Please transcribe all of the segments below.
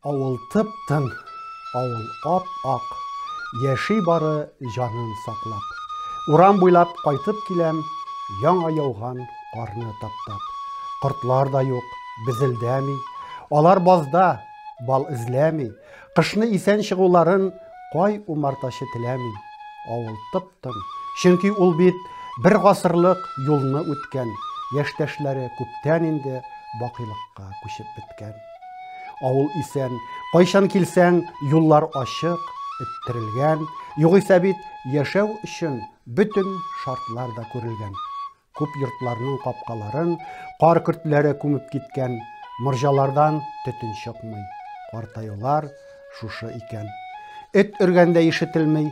Авыл тып-тын, авыл ап-ак, яши бары жанын саклап. Урам буйлап кайтып киләм, яңа яуган карны таптап. Кортлар да юк, безелдәми, алар базда, бал эзләми, кышны исән чыгуларын кай умартачы теләми. Авыл тып-тын, чөнки ул бит бер гасырлык юлны үткән, яшьтәшләре күптән инде бакыйлыкка күчеп беткән. Авыл исән, кайчан килсәң, юллар ачык, эттерелгән, югыйсә бит яшәү өчен бөтен шартлар да күрелгән. Күп йортларның капкаларын кар көртләре күмеп киткән, морҗалардан төтен чыкмый. Картаюлар шушы икән. Эт өргәндә ишетелми,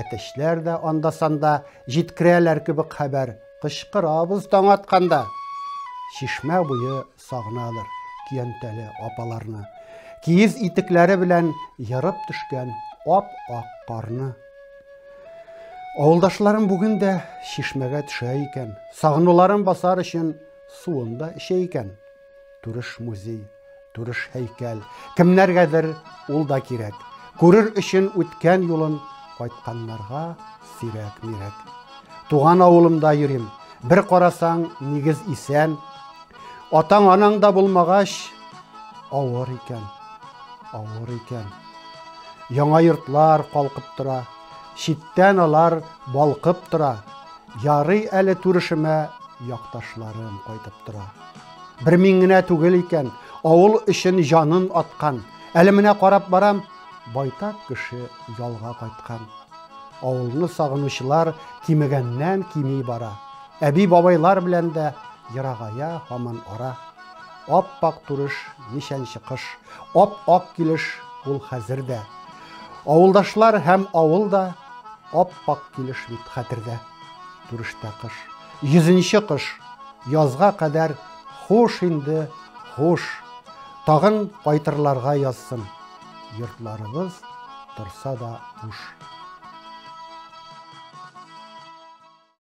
әтәчләр дә анда-санда җиткерәләр кебек хәбәр, кычкырабыз таң атканда. Чишмә буе сагыналар көянтәле апаларны. Киез итекләре белән ярып төшкән ап-ак карны. Авылдашларым бүген дә чишмәгә төшә икән. Сагынуларын басар өчен суында эчә икән. Турыш музей, турыш һәйкәл, кемнәргәдер ул да кирәк. Күрер өчен үткән юлын кайтканнарга сирәк-мирәк. Туган авылымда йөрим, бер карасаң нигез исән. Атаң-анаң да булмагач, авыр икән, авыр икән. Яңа йортлар калкып тора, читтән алар балкып тора. Ярый әле турышыма якташларым кайтып тора. Бер мин генә түгел икән, авыл өчен җанын аткан. Әле менә карап барам, байтак кеше ялга кайткан. Авылны сагынучылар кимегәннән кими бара. Әби бабайлар белән дә ярагая һаман ара. Ап-ак турыш нишәнче кыш, ап-ак килеш ул хәзердә. Авылдашлар һәм авыл да ап-ак килеш бит хәтердә. Турышта кыш, 100нче кыш, язга кадәр хуш инде, хуш. Тагын кайтырларга язсын. Йортларыбыз торса да хуш.